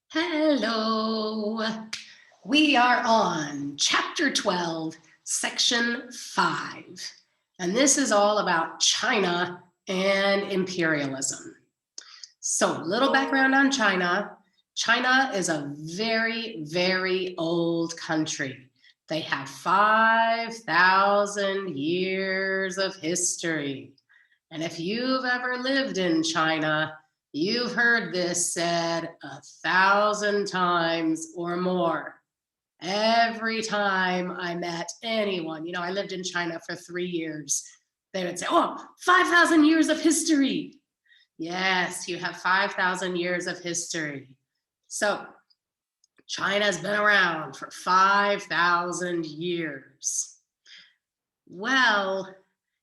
Hello. We are on Chapter 12, Section 5. And this is all about China and imperialism. So, a little background on China. China is a very, very old country. They have 5,000 years of history. And if you've ever lived in China, you've heard this said 1,000 times or more. Every time I met anyone, I lived in China for 3 years, they would say, oh, 5,000 years of history. Yes, you have 5,000 years of history. So China's been around for 5,000 years. Well,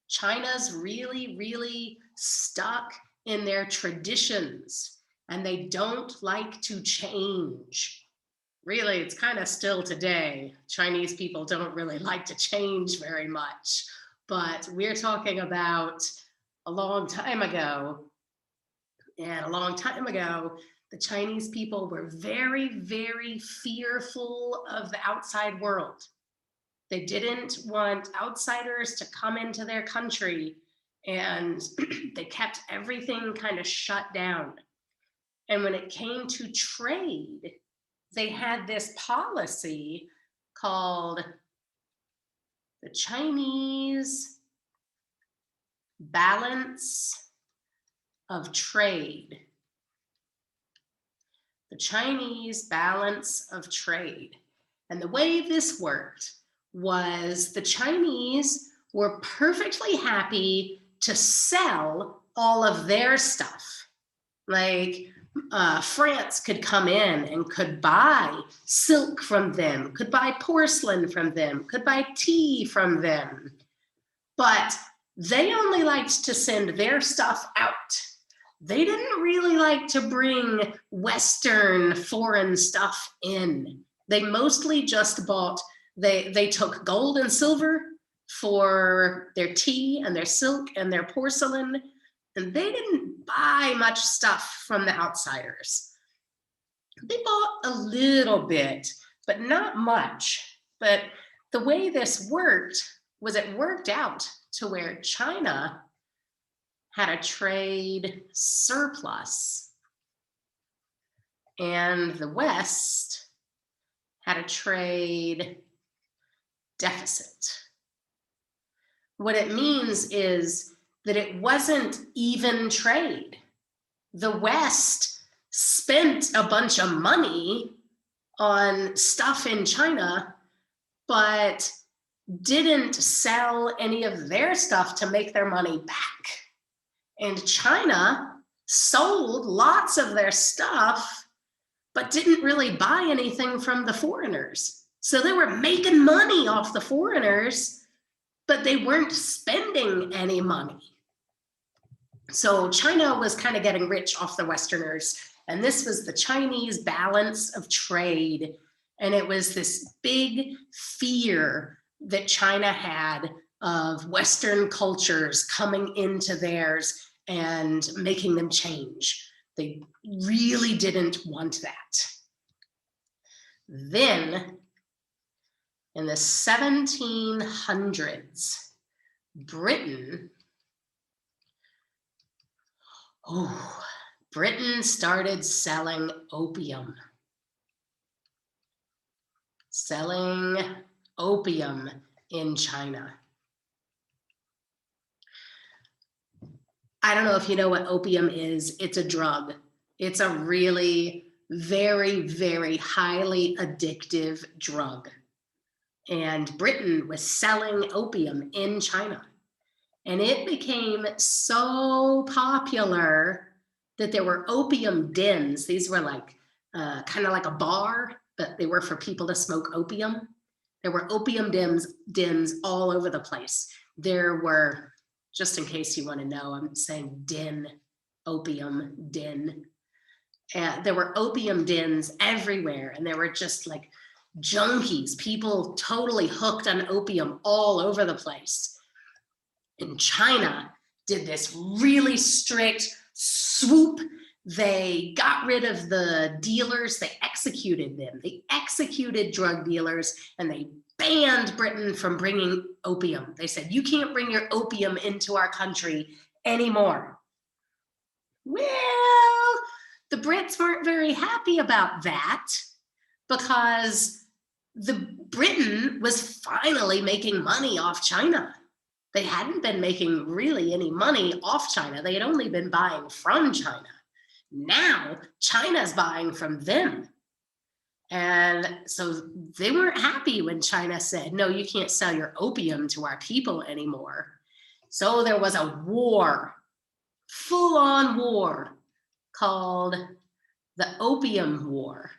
China's really, really stuck in their traditions and they don't like to change. Really, it's kind of still today. Chinese people don't really like to change very much, but we're talking about a long time ago. And a long time ago, the Chinese people were very, very fearful of the outside world. They didn't want outsiders to come into their country, and they kept everything kind of shut down. And when it came to trade, they had this policy called the Chinese Balance of Trade. The Chinese Balance of Trade. And the way this worked was the Chinese were perfectly happy to sell all of their stuff. Like France could come in and could buy silk from them, could buy porcelain from them, could buy tea from them. But they only liked to send their stuff out. They didn't really like to bring Western foreign stuff in. They mostly just bought, they took gold and silver for their tea and their silk and their porcelain, and they didn't buy much stuff from the outsiders. They bought a little bit, but not much. But the way this worked was it worked out to where China had a trade surplus and the West had a trade deficit. What it means is that it wasn't even trade. The West spent a bunch of money on stuff in China, but didn't sell any of their stuff to make their money back. And China sold lots of their stuff, but didn't really buy anything from the foreigners. So they were making money off the foreigners, but they weren't spending any money. So China was kind of getting rich off the Westerners, and this was the Chinese balance of trade. And it was this big fear that China had of Western cultures coming into theirs and making them change. They really didn't want that. Then, in the 1700s, Britain started selling opium. Selling opium in China. I don't know if you know what opium is. It's a drug. It's a really very, very highly addictive drug. And Britain was selling opium in China. And it became so popular that there were opium dens. These were like kind of like a bar, but they were for people to smoke opium. There were opium dens all over the place. There were, just in case you want to know, I'm saying den, opium den. There were opium dens everywhere, and there were just like junkies, people totally hooked on opium all over the place. And China did this really strict swoop They got rid of the dealers, they executed them. They executed drug dealers, and they banned Britain from bringing opium. They said, you can't bring your opium into our country anymore. Well, the Brits weren't very happy about that, because Britain was finally making money off China. They hadn't been making really any money off China. They had only been buying from China. Now China's buying from them. And so they weren't happy when China said, no, you can't sell your opium to our people anymore. So there was a war, full-on war, called the Opium War.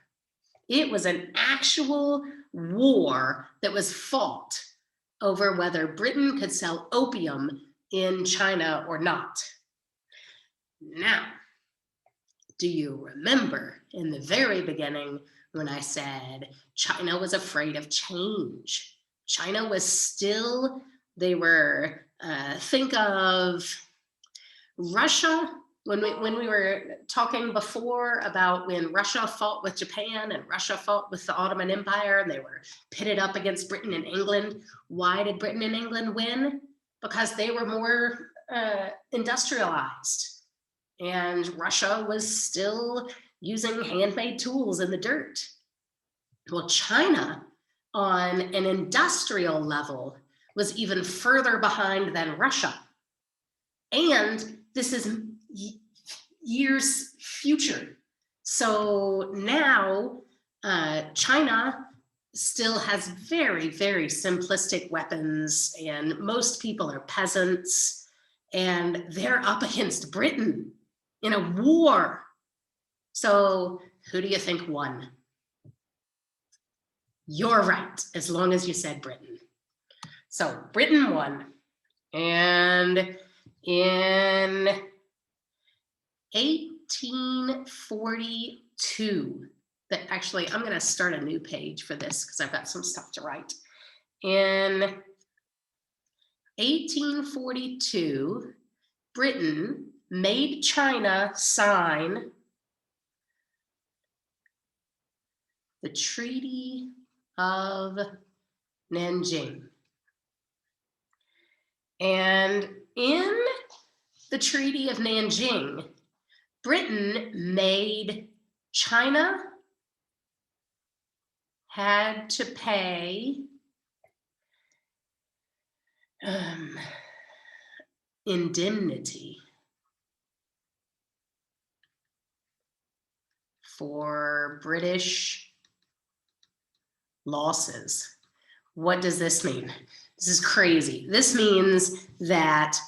It was an actual war that was fought over whether Britain could sell opium in China or not. Now, do you remember in the very beginning when I said China was afraid of change? China was still, they were, think of Russia, when we were talking before about when Russia fought with Japan and Russia fought with the Ottoman Empire, and they were pitted up against Britain and England. Why did Britain and England win? Because they were more industrialized. And Russia was still using handmade tools in the dirt. Well, China, on an industrial level, was even further behind than Russia. And this is years future. So now China still has very, very simplistic weapons, and most people are peasants, and they're up against Britain in a war. So who do you think won? You're right, as long as you said Britain. So Britain won. And in 1842, actually, I'm going to start a new page for this because I've got some stuff to write. In 1842, Britain made China sign the Treaty of Nanjing. And in the Treaty of Nanjing, Britain made China had to pay indemnity for British losses. What does this mean? This is crazy. This means that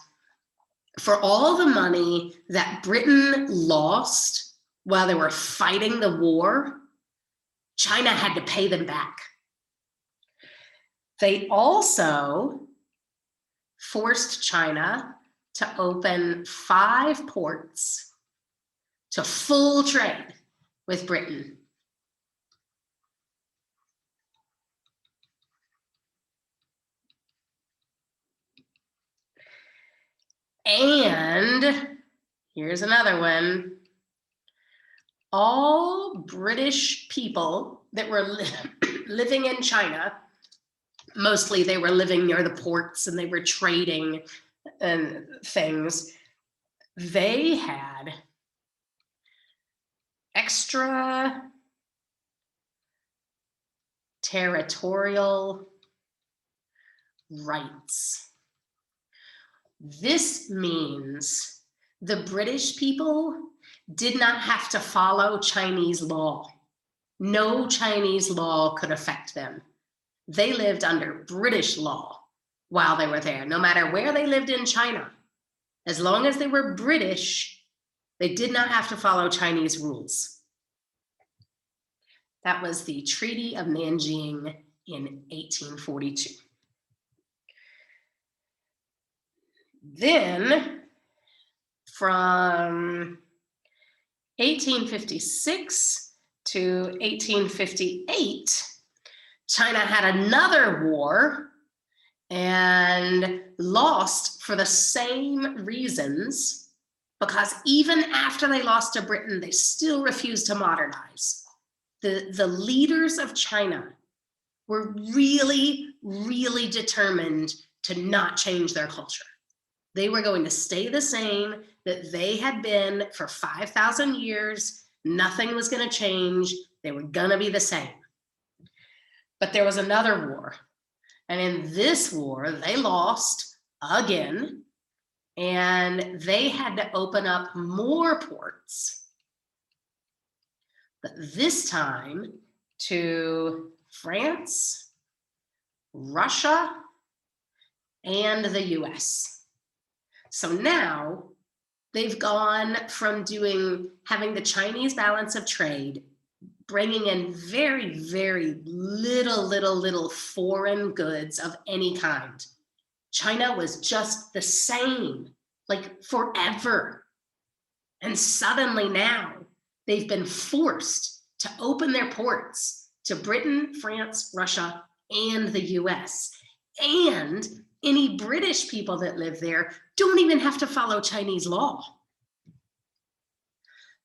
for all the money that Britain lost while they were fighting the war, China had to pay them back. They also forced China to open 5 ports to full trade with Britain. And here's another one. All British people that were living in China, mostly they were living near the ports and they were trading and things, they had extra territorial rights. This means the British people did not have to follow Chinese law. No Chinese law could affect them. They lived under British law while they were there, no matter where they lived in China. As long as they were British, they did not have to follow Chinese rules. That was the Treaty of Nanjing in 1842. Then, from 1856 to 1858, China had another war and lost for the same reasons because even after they lost to Britain, they still refused to modernize. The leaders of China were really, really determined to not change their culture. They were going to stay the same that they had been for 5,000 years. Nothing was going to change. They were going to be the same. But there was another war. And in this war, they lost again. And they had to open up more ports. But this time to France, Russia, and the US. So now they've gone from having the Chinese balance of trade, bringing in very, very little foreign goods of any kind. China was just the same, like forever. And suddenly now they've been forced to open their ports to Britain, France, Russia, and the US. And any British people that live there don't even have to follow Chinese law.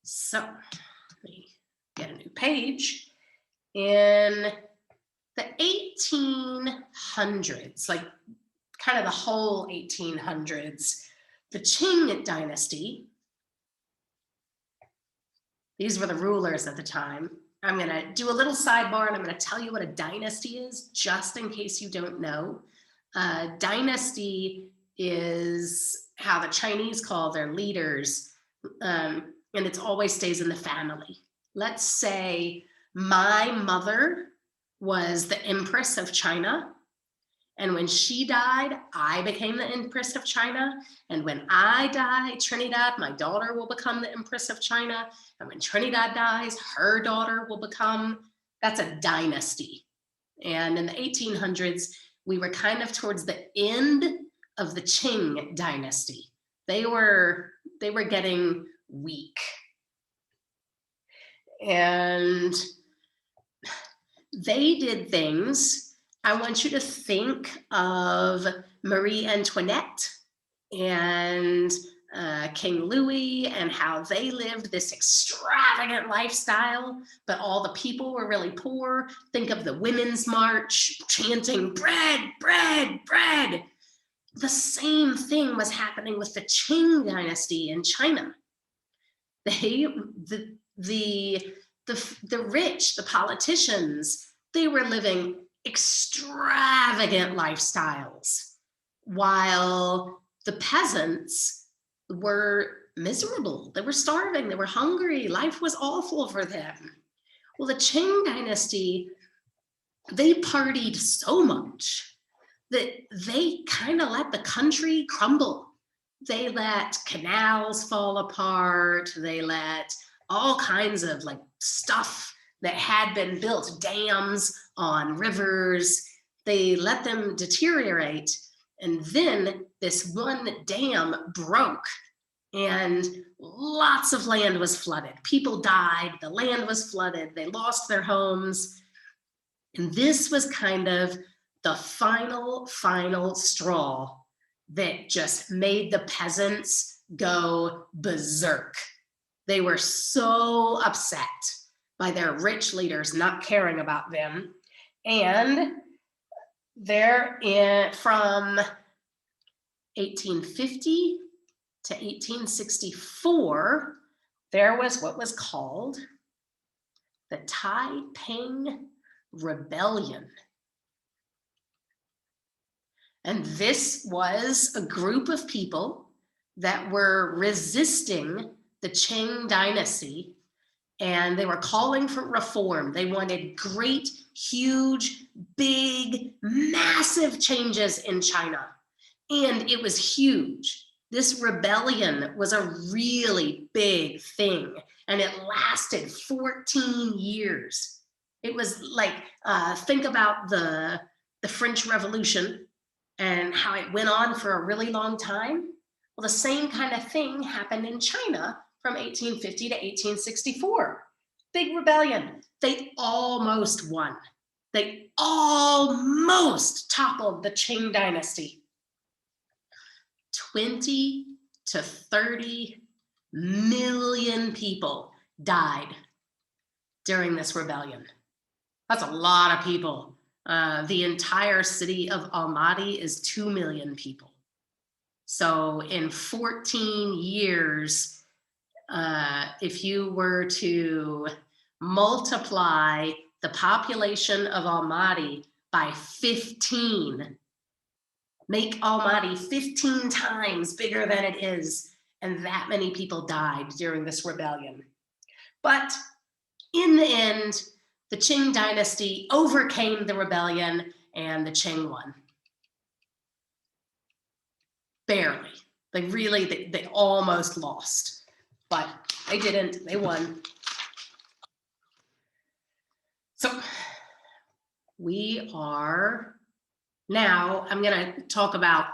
So let me get a new page. In the 1800s, like kind of the whole 1800s, the Qing dynasty, these were the rulers at the time. I'm going to do a little sidebar and I'm going to tell you what a dynasty is, just in case you don't know. Dynasty is how the Chinese call their leaders, and it always stays in the family. Let's say my mother was the Empress of China, and when she died, I became the Empress of China. And when I die, Trinidad, my daughter, will become the Empress of China. And when Trinidad dies, her daughter will become, that's a dynasty. And in the 1800s, we were kind of towards the end of the Qing dynasty. They were getting weak. And they did things. I want you to think of Marie Antoinette and King Louis and how they lived this extravagant lifestyle, but all the people were really poor. Think of the Women's March chanting bread, bread, bread. The same thing was happening with the Qing dynasty in China. The rich, the politicians, they were living extravagant lifestyles, while the peasants were miserable. They were starving, they were hungry, life was awful for them. Well, the Qing dynasty, they partied so much that they kind of let the country crumble. They let canals fall apart, they let all kinds of like stuff that had been built, dams on rivers, they let them deteriorate. And then this one dam broke and lots of land was flooded. People died, the land was flooded, they lost their homes. And this was kind of the final straw that just made the peasants go berserk. They were so upset by their rich leaders not caring about them. And from 1850 to 1864, there was what was called the Taiping Rebellion. And this was a group of people that were resisting the Qing dynasty, and they were calling for reform. They wanted great, huge, big, massive changes in China. And it was huge. This rebellion was a really big thing, and it lasted 14 years. It was like, think about the French Revolution and how it went on for a really long time. Well, the same kind of thing happened in China from 1850 to 1864. Big rebellion. They almost won. They almost toppled the Qing dynasty. 20 to 30 million people died during this rebellion. That's a lot of people. The entire city of Almaty is 2 million people. So in 14 years, if you were to multiply the population of Almaty by 15, make Almaty 15 times bigger than it is, and that many people died during this rebellion. But in the end, the Qing dynasty overcame the rebellion and the Qing won. Barely. They almost lost, but they didn't. They won. So we are now, I'm going to talk about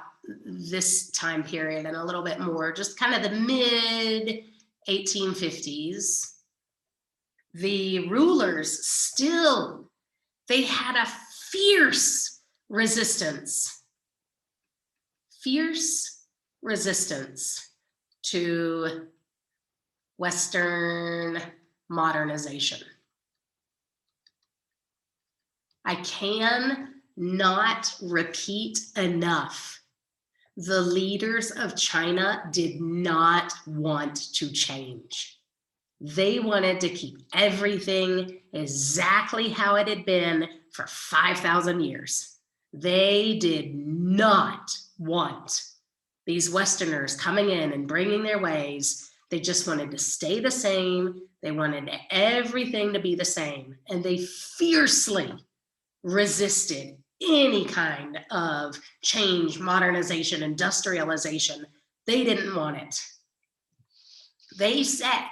this time period and a little bit more, just kind of the mid 1850s. The rulers still, they had a fierce resistance to Western modernization. I can not repeat enough. The leaders of China did not want to change. They wanted to keep everything exactly how it had been for 5,000 years. They did not want these Westerners coming in and bringing their ways. They just wanted to stay the same. They wanted everything to be the same. And they fiercely resisted any kind of change, modernization, industrialization. They didn't want it. They said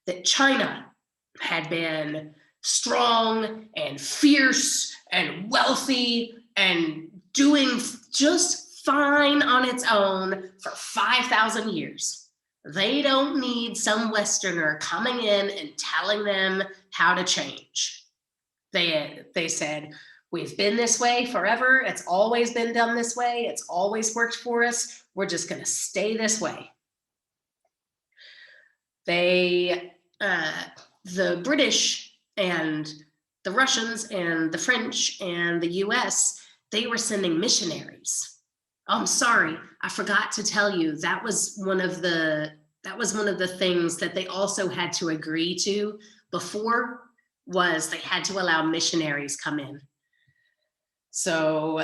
that China had been strong and fierce and wealthy and doing just fine on its own for 5,000 years. They don't need some Westerner coming in and telling them how to change. They said, we've been this way forever. It's always been done this way. It's always worked for us. We're just going to stay this way. The British and the Russians and the French and the US, they were sending missionaries. Oh, I'm sorry, I forgot to tell you, that was one of the things that they also had to agree to before, was they had to allow missionaries come in. So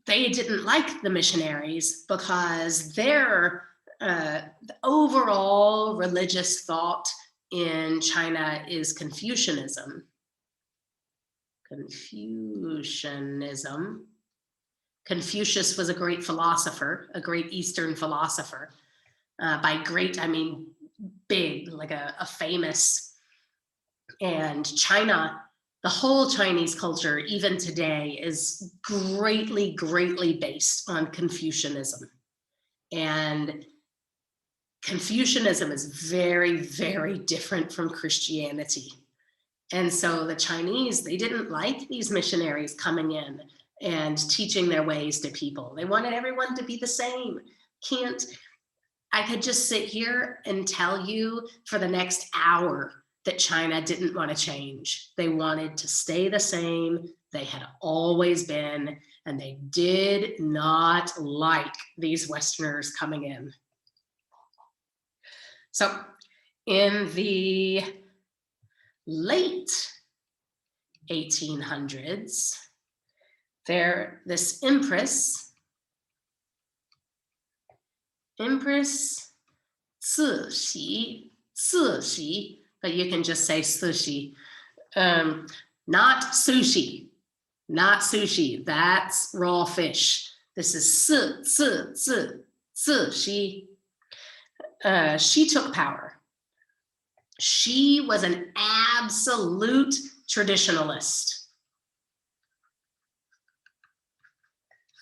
they didn't like the missionaries because their overall religious thought in China is Confucianism. Confucius was a great philosopher, a great Eastern philosopher. By great, I mean big, like a famous. And China, the whole Chinese culture, even today, is greatly, greatly based on Confucianism. And Confucianism is very, very different from Christianity. And so the Chinese, they didn't like these missionaries coming in and teaching their ways to people. They wanted everyone to be the same. I could just sit here and tell you for the next hour that China didn't want to change. They wanted to stay the same. They had always been, and they did not like these Westerners coming in. So in the late 1800s, this Empress Cixi, but you can just say Cixi, not sushi, that's raw fish. This is Cixi. She took power. She was an absolute traditionalist.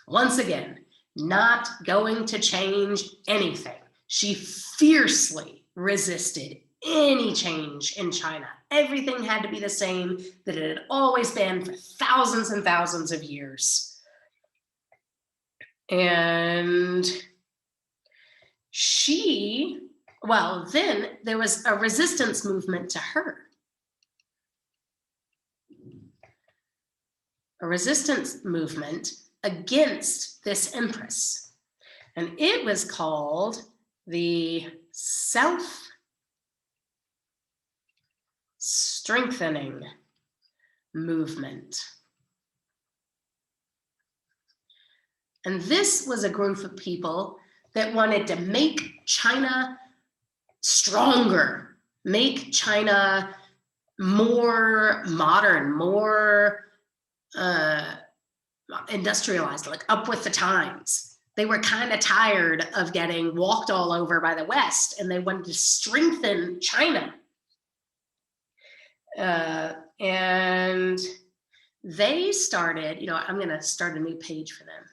Once again, not going to change anything. She fiercely resisted any change in China. Everything had to be the same that it had always been for thousands and thousands of years. And she Well, then there was a resistance movement to her. A resistance movement against this empress. And it was called the self-strengthening movement. And this was a group of people that wanted to make China stronger, make China more modern, more industrialized, like up with the times. They were kind of tired of getting walked all over by the West, and they wanted to strengthen China. And they started, I'm going to start a new page for them.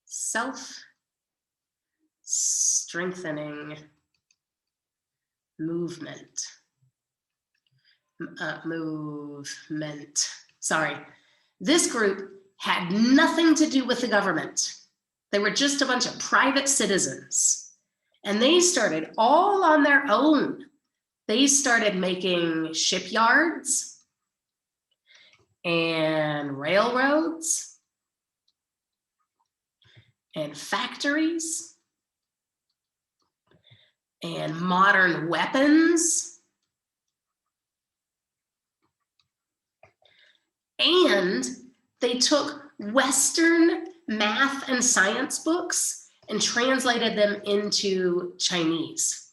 Self-strengthening movement. Sorry. This group had nothing to do with the government. They were just a bunch of private citizens. And they started all on their own. They started making shipyards and railroads and factories and modern weapons. And they took Western math and science books and translated them into Chinese.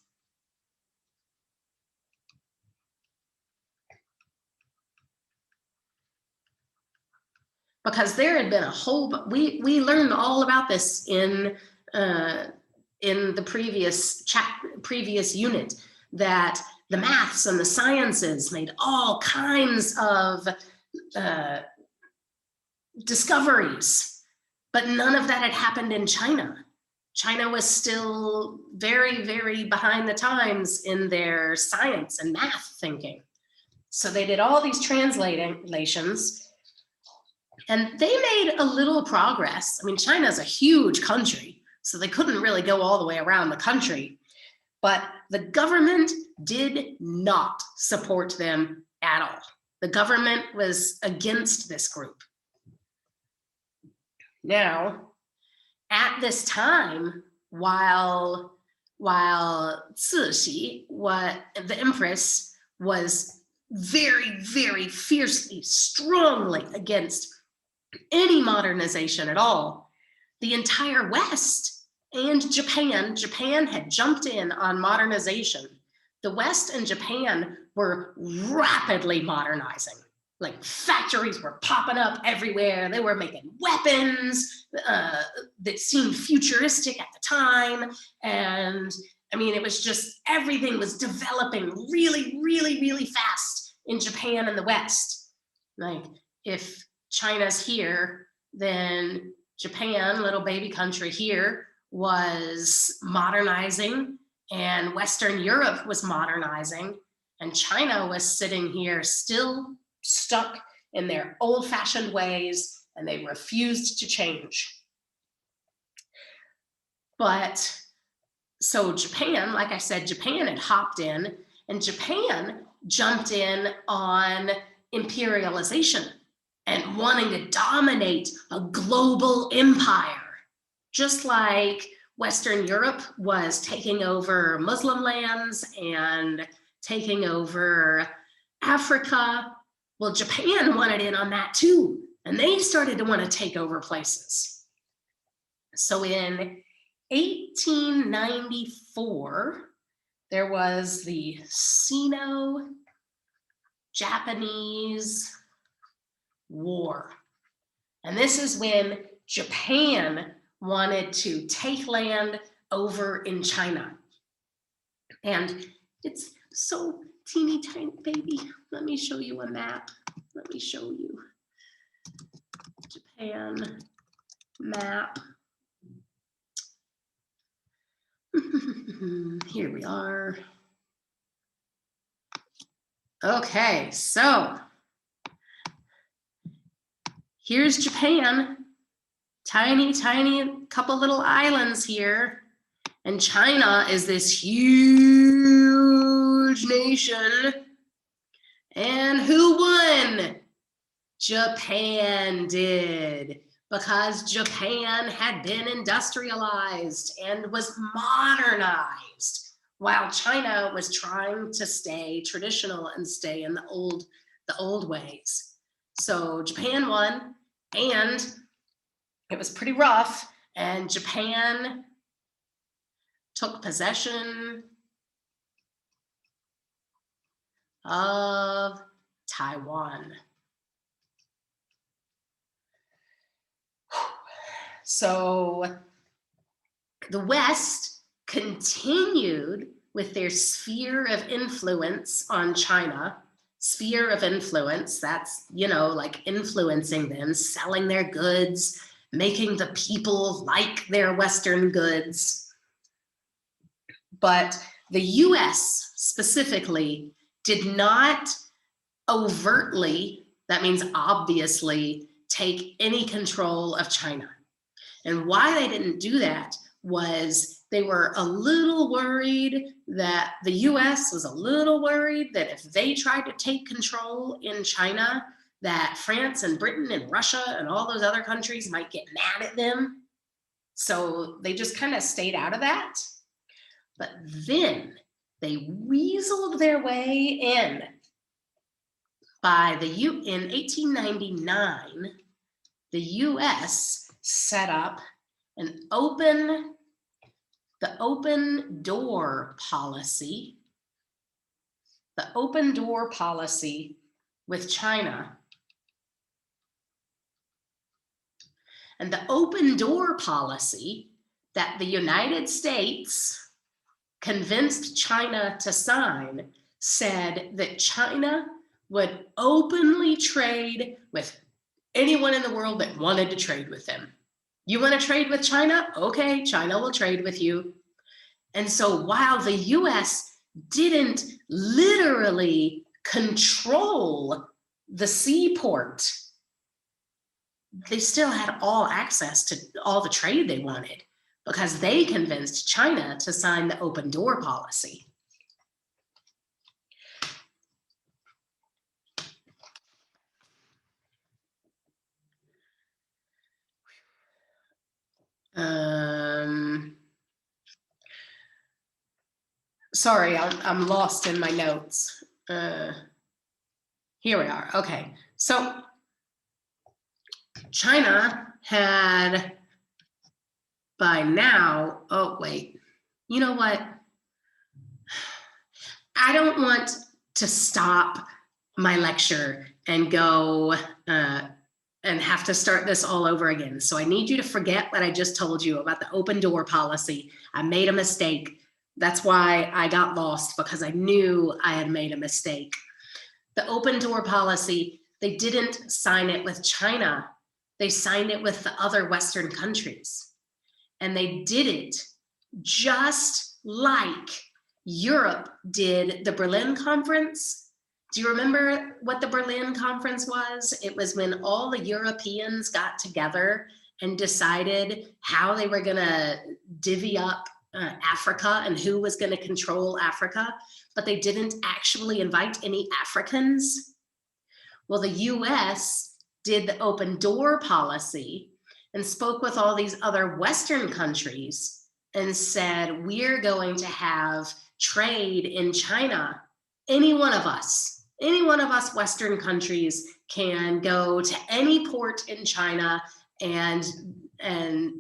Because there had been a whole, we learned all about this in the previous unit, that the maths and the sciences made all kinds of discoveries, but none of that had happened in China. China was still very, very behind the times in their science and math thinking. So they did all these translations, and they made a little progress. I mean, China's a huge country, so they couldn't really go all the way around the country, but the government did not support them at all. The government was against this group. Now, at this time, while Cixi, the empress, was very, very fiercely, strongly against any modernization at all, the entire West and Japan had jumped in on modernization. The West and Japan were rapidly modernizing. Like factories were popping up everywhere. They were making weapons that seemed futuristic at the time. And I mean, it was just, everything was developing really, really, really fast in Japan and the West. Like if China's here, then Japan, little baby country here, was modernizing, and Western Europe was modernizing, and China was sitting here still stuck in their old-fashioned ways, and they refused to change. But so Japan, like I said, Japan had hopped in, and Japan jumped in on imperialization and wanting to dominate a global empire, just like Western Europe was taking over Muslim lands and taking over Africa. Well, Japan wanted in on that too, and they started to want to take over places. So in 1894, there was the Sino-Japanese War. And this is when Japan wanted to take land over in China. And it's so teeny tiny, baby. Let me show you a map. Let me show you Japan map. Here we are. Okay, so here's Japan. Tiny, tiny couple little islands here. And China is this huge nation. And who won? Japan did, because Japan had been industrialized and was modernized, while China was trying to stay traditional and stay in the old ways. So Japan won, and it was pretty rough, and Japan took possession of Taiwan. So the West continued with their sphere of influence on China. Sphere of influence, that's, like influencing them, selling their goods, making the people like their Western goods. But the US specifically did not overtly, that means obviously, take any control of China. And why they didn't do that was they were a little worried that the US was a little worried that if they tried to take control in China, that France and Britain and Russia and all those other countries might get mad at them. So they just kind of stayed out of that. But then they weaseled their way in. In 1899, the US set up the open door policy with China. And the open door policy that the United States convinced China to sign said that China would openly trade with anyone in the world that wanted to trade with them. You want to trade with China? Okay, China will trade with you. And so while the US didn't literally control the seaport, they still had all access to all the trade they wanted because they convinced China to sign the open door policy. Sorry, I'm lost in my notes. Here we are. Okay, so China had by now, oh wait, you know what? I don't want to stop my lecture and go and have to start this all over again. So I need you to forget what I just told you about the open door policy. I made a mistake. That's why I got lost, because I knew I had made a mistake. The open door policy, they didn't sign it with China. They signed it with the other Western countries. And they did it just like Europe did the Berlin Conference. Do you remember what the Berlin Conference was? It was when all the Europeans got together and decided how they were gonna divvy up Africa and who was gonna control Africa, but they didn't actually invite any Africans. Well, the US did the open door policy and spoke with all these other Western countries and said, we're going to have trade in China. Any one of us Western countries can go to any port in China and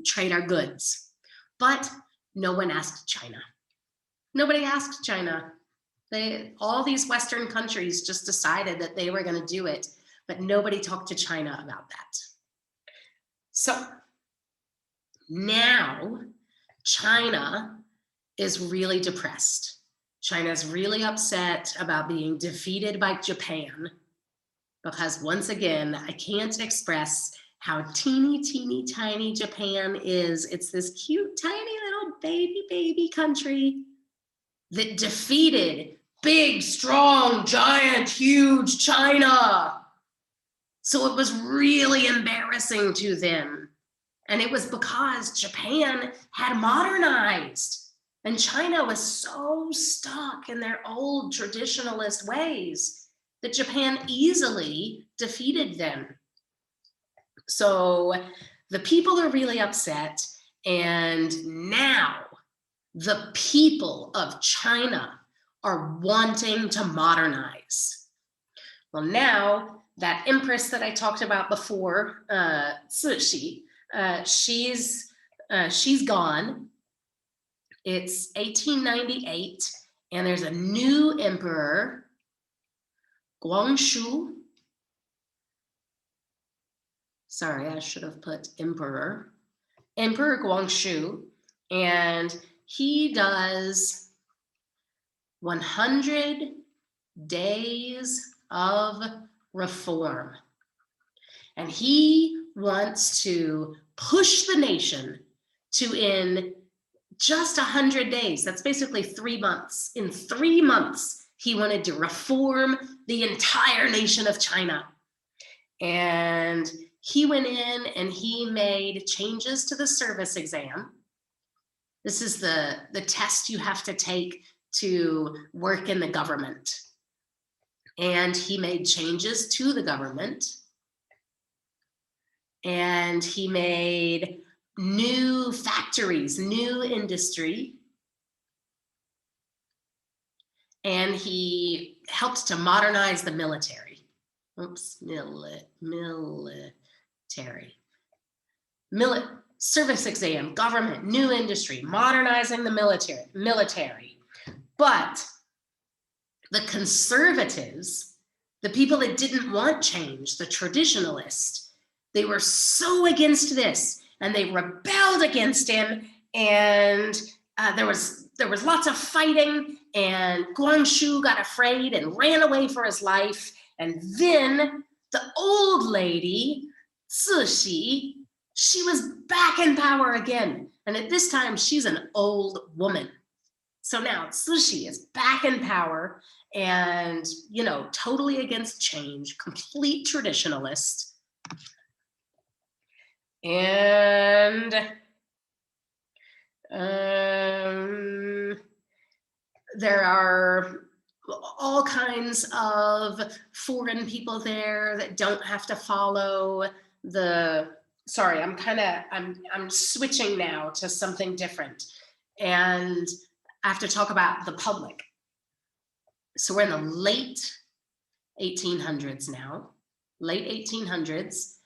trade our goods. But no one asked China. Nobody asked China. All these Western countries just decided that they were going to do it, but nobody talked to China about that. So now China is really depressed. China's really upset about being defeated by Japan, because once again, I can't express how teeny, teeny, tiny Japan is. It's this cute, tiny little baby country that defeated big, strong, giant, huge China. So it was really embarrassing to them. And it was because Japan had modernized. And China was so stuck in their old traditionalist ways that Japan easily defeated them. So the people are really upset. And now the people of China are wanting to modernize. Well, now that empress that I talked about before, Cixi, she's gone. It's 1898, and there's a new emperor, Guangxu. Sorry, I should have put emperor. Emperor Guangxu, and he does 100 days of reform. And he wants to push the nation to, in just 100 days, that's basically 3 months. In 3 months, he wanted to reform the entire nation of China. And he went in and he made changes to the service exam. This is the test you have to take to work in the government. And he made changes to the government. And he made new factories, new industry. And he helped to modernize the military. Oops, service exam, government, new industry, modernizing the military. But the conservatives, the people that didn't want change, the traditionalists, they were so against this, and they rebelled against him, and there was lots of fighting, and Guangxu got afraid and ran away for his life. And then the old lady, Cixi, she was back in power again. And at this time, she's an old woman. So now Cixi is back in power and, totally against change, complete traditionalist. And there are all kinds of foreign people there that don't have to follow sorry, I'm switching now to something different. And I have to talk about the public. So we're in the late 1800s now, late 1800s.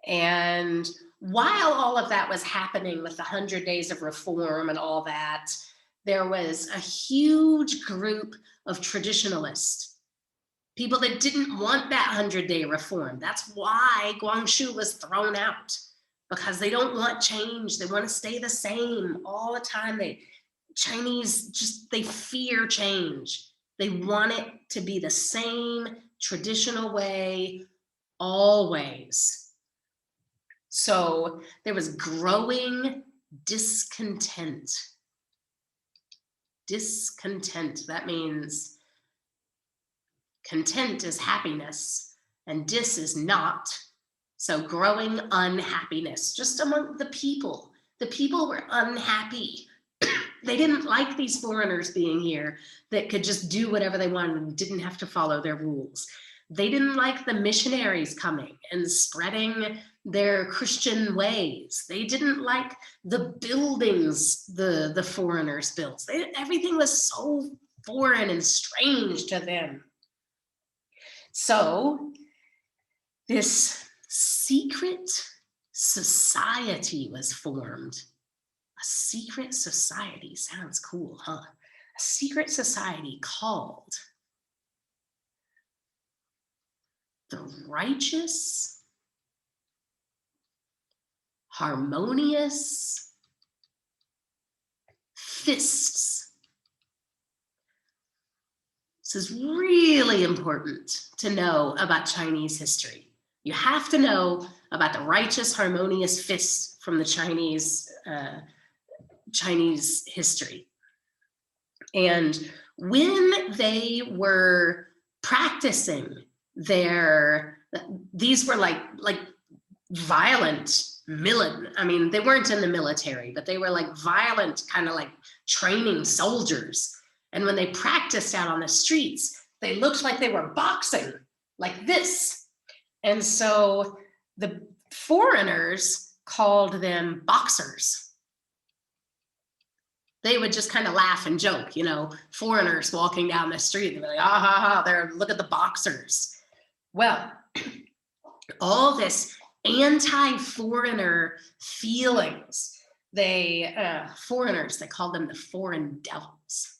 And while all of that was happening with the 100 Days of Reform and all that, there was a huge group of traditionalists, people that didn't want that 100-day reform. That's why Guangxu was thrown out, because they don't want change. They want to stay the same all the time. Chinese they fear change. They want it to be the same traditional way always. So there was growing discontent. Discontent, that means content is happiness and dis is not. So growing unhappiness just among the people. The people were unhappy. They didn't like these foreigners being here that could just do whatever they wanted and didn't have to follow their rules. They didn't like the missionaries coming and spreading their Christian ways. They didn't like the buildings the foreigners built. Everything was so foreign and strange to them. So this secret society was formed. A secret society sounds cool, huh? A secret society called the Righteous, Harmonious Fists. This is really important to know about Chinese history. You have to know about the Righteous, Harmonious Fists from the Chinese history. And when they were practicing these were like violent militant. I mean, they weren't in the military, but they were like violent, kind of like training soldiers. And when they practiced out on the streets, they looked like they were boxing like this. And so the foreigners called them boxers. They would just kind of laugh and joke, you know, foreigners walking down the street, they'd be like, ah, ha, ha, there, look at the boxers. Well, all this anti-foreigner feelings, foreigners, they called them the foreign devils.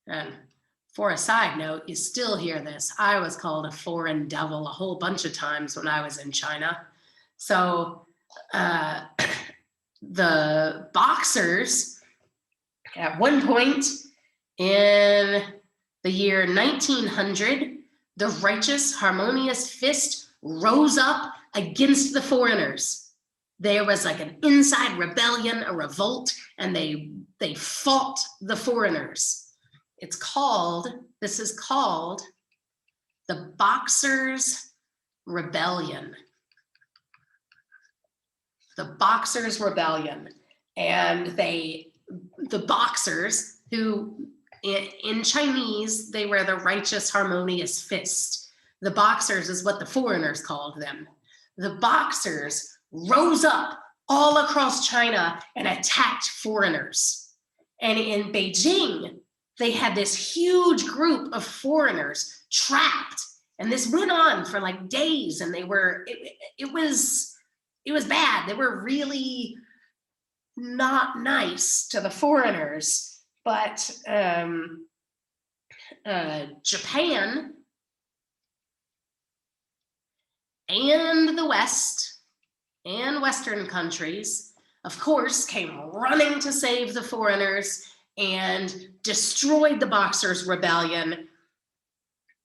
And for a side note, you still hear this. I was called a foreign devil a whole bunch of times when I was in China. So the boxers, at one point in the year 1900, the righteous, harmonious fist rose up against the foreigners. There was like an inside rebellion, a revolt, and they fought the foreigners. This is called the Boxers' Rebellion. The Boxers' Rebellion. And the Boxers, who in Chinese, they were the righteous, harmonious fist. The Boxers is what the foreigners called them. The Boxers rose up all across China and attacked foreigners. And in Beijing, they had this huge group of foreigners trapped. And this went on for like days, and it was bad. They were really not nice to the foreigners. But Japan and the West and Western countries, of course, came running to save the foreigners and destroyed the Boxers' Rebellion.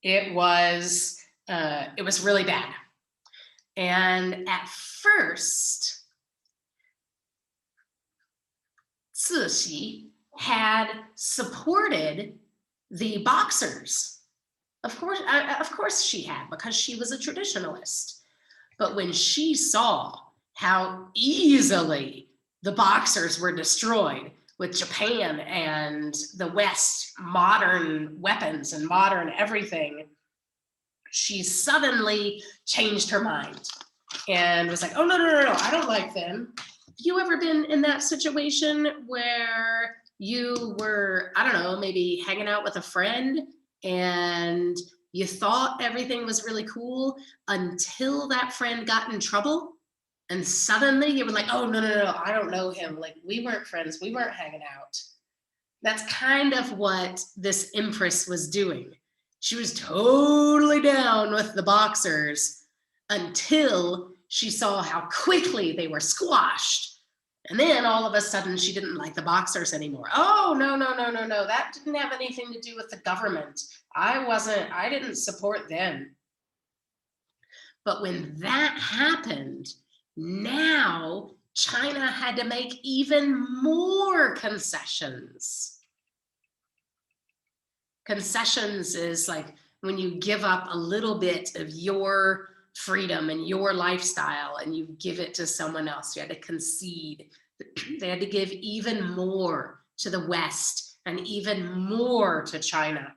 It was really bad. And at first, Cixi had supported the Boxers. Of course she had, because she was a traditionalist. But when she saw how easily the Boxers were destroyed with Japan and the West, modern weapons and modern everything, she suddenly changed her mind and was like, oh, no, I don't like them. Have you ever been in that situation where you were, I don't know, maybe hanging out with a friend and you thought everything was really cool until that friend got in trouble? And suddenly you were like, oh, no, I don't know him. Like, we weren't friends. We weren't hanging out. That's kind of what this Empress was doing. She was totally down with the Boxers until she saw how quickly they were squashed. And then all of a sudden she didn't like the Boxers anymore. Oh, no. That didn't have anything to do with the government. I didn't support them. But when that happened, now China had to make even more concessions. Concessions is like when you give up a little bit of your freedom and your lifestyle and you give it to someone else. You had to concede. They had to give even more to the West and even more to China.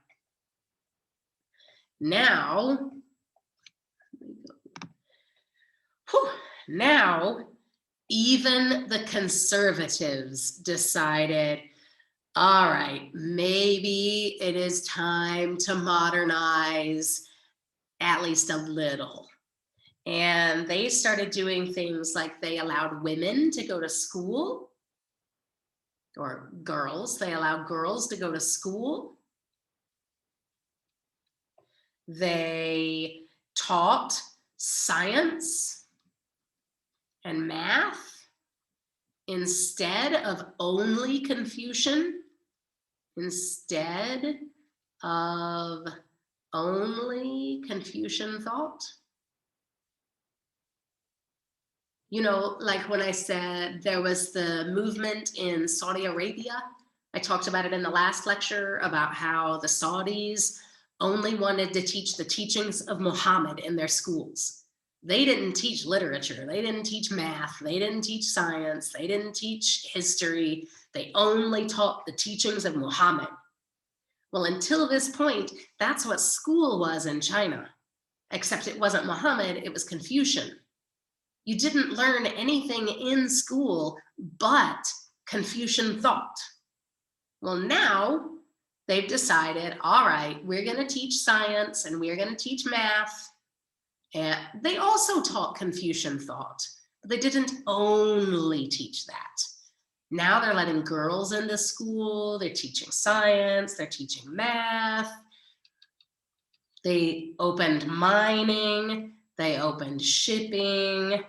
Now, even the conservatives decided, all right, maybe it is time to modernize at least a little. And they started doing things like they allowed women to go to school, or girls. They allowed girls to go to school. They taught science and math instead of only Confucian, instead of only Confucian thought. You know, like when I said there was the movement in Saudi Arabia, I talked about it in the last lecture about how the Saudis only wanted to teach the teachings of Muhammad in their schools. They didn't teach literature. They didn't teach math. They didn't teach science. They didn't teach history. They only taught the teachings of Muhammad. Well, until this point, that's what school was in China, except it wasn't Muhammad, it was Confucian. You didn't learn anything in school but Confucian thought. Well, now they've decided, all right, we're going to teach science and we're going to teach math. And they also taught Confucian thought, but they didn't only teach that. Now they're letting girls into school, they're teaching science, they're teaching math. They opened mining, they opened shipping,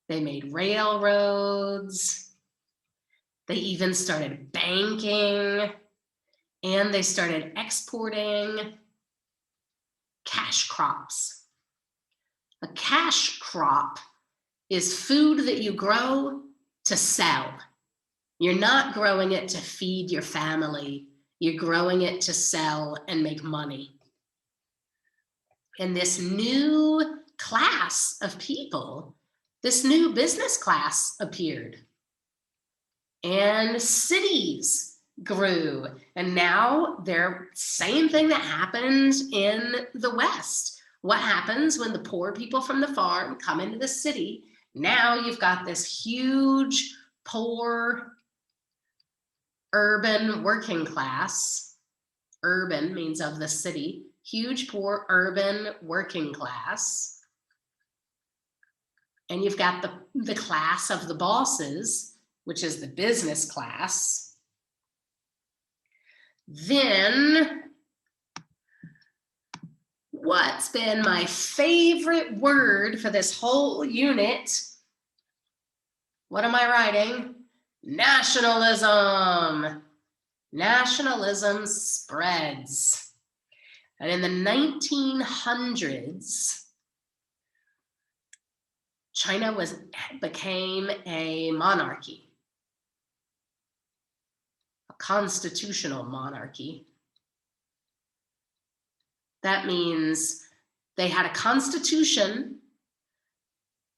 they made railroads, they even started banking, and they started exporting cash crops. A cash crop is food that you grow to sell. You're not growing it to feed your family. You're growing it to sell and make money. And this new class of people, this new business class appeared. And cities grew. And now they're same thing that happened in the West. What happens when the poor people from the farm come into the city? Now you've got this huge, poor, urban working class. Urban means of the city. Huge, poor, urban working class. And you've got the class of the bosses, which is the business class. Then, what's been my favorite word for this whole unit? What am I writing? Nationalism. Nationalism spreads. And in the 1900s, China became a monarchy, a constitutional monarchy. That means they had a constitution,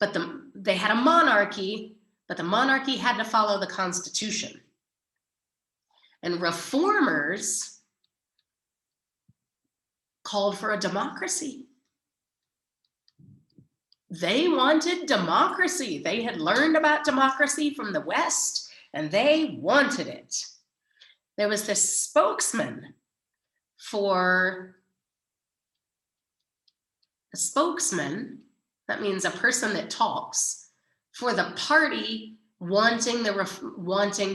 but they had a monarchy, but the monarchy had to follow the constitution. And reformers called for a democracy. They wanted democracy. They had learned about democracy from the West, and they wanted it. There was this spokesman for a spokesman, that means a person that talks, for the party wanting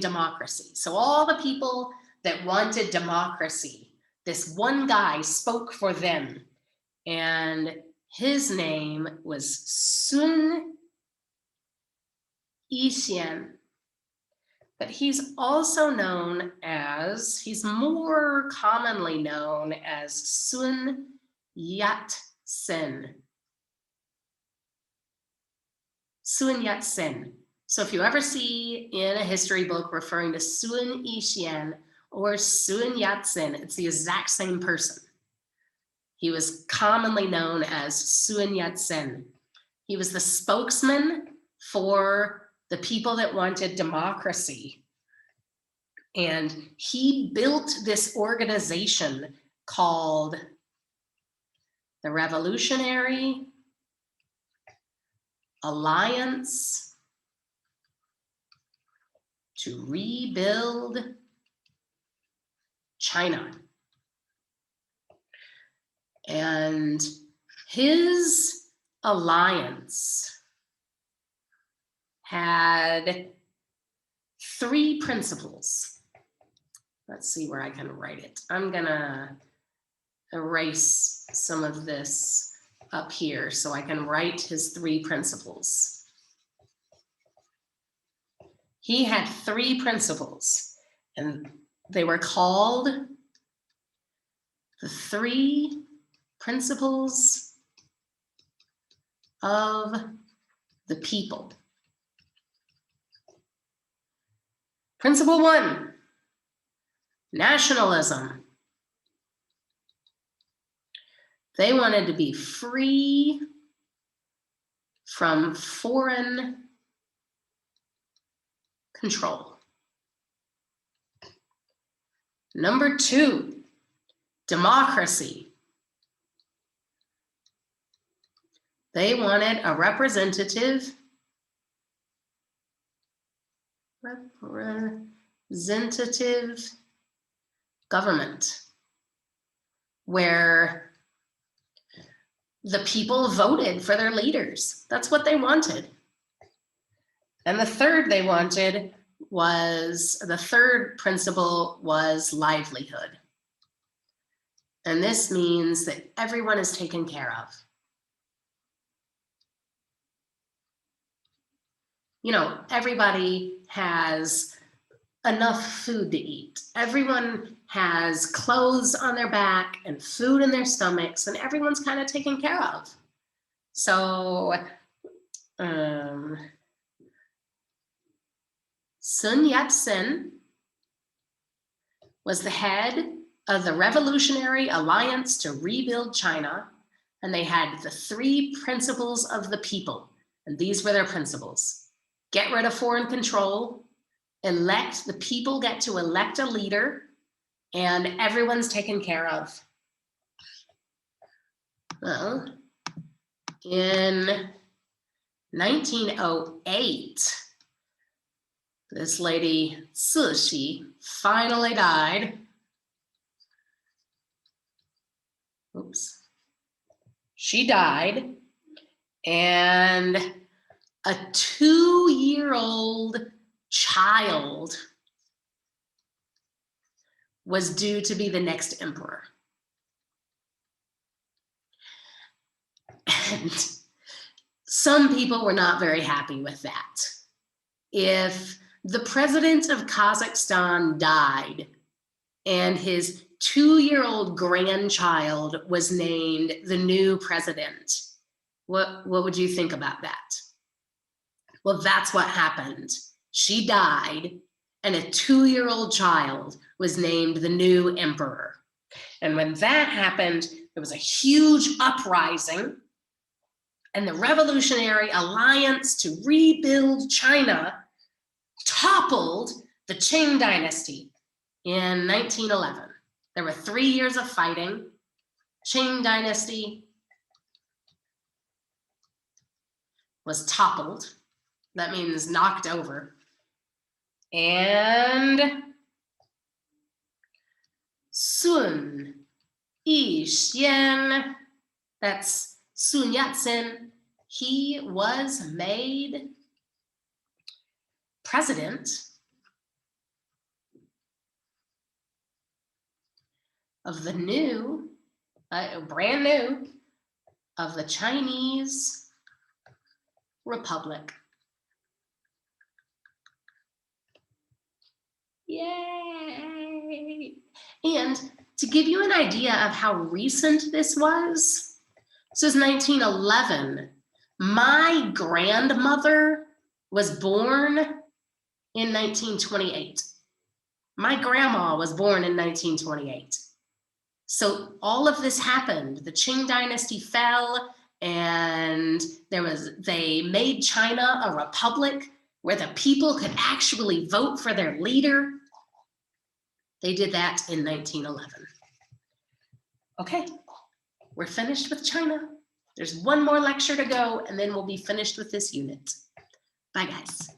democracy. So all the people that wanted democracy, this one guy spoke for them, and his name was Sun Yat-sen. But he's also known as, he's more commonly known as Sun Yat-sen. Sun Yat-sen. So if you ever see in a history book referring to Sun Yat-sen or Sun Yat-sen, it's the exact same person. He was commonly known as Sun Yat-sen. He was the spokesman for the people that wanted democracy. And he built this organization called the Revolutionary Alliance to Rebuild China. And his alliance had 3 principles. Let's see where I can write it. I'm gonna erase some of this up here so I can write his 3 principles. He had 3 principles, and they were called the 3 principles of the people. Principle 1, nationalism. They wanted to be free from foreign control. Number 2, democracy. They wanted a representative government where the people voted for their leaders. That's what they wanted. And the third principle was livelihood. And this means that everyone is taken care of. You know, everybody has enough food to eat. Everyone has clothes on their back and food in their stomachs, and everyone's kind of taken care of. So, Sun Yat-sen was the head of the Revolutionary Alliance to Rebuild China, and they had the 3 principles of the people, and these were their principles. Get rid of foreign control, the people get to elect a leader, and everyone's taken care of. Well, in 1908, this lady, Cixi, finally died. Oops. She died, and a 2-year-old child was due to be the next emperor. And some people were not very happy with that. If the president of Kazakhstan died and his 2-year-old grandchild was named the new president, what would you think about that? Well, that's what happened. She died, and a 2-year-old child was named the new emperor. And when that happened, there was a huge uprising, and the Revolutionary Alliance to Rebuild China toppled the Qing dynasty in 1911. There were 3 years of fighting. Qing dynasty was toppled. That means knocked over. And Sun Yat-sen, that's Sun Yat-sen, he was made president of the new, brand new, of the Chinese Republic. Yay! And to give you an idea of how recent this was 1911. My grandmother was born in 1928. My grandma was born in 1928. So all of this happened. The Qing dynasty fell, and they made China a republic where the people could actually vote for their leader. They did that in 1911. Okay, we're finished with China. There's one more lecture to go, and then we'll be finished with this unit. Bye, guys.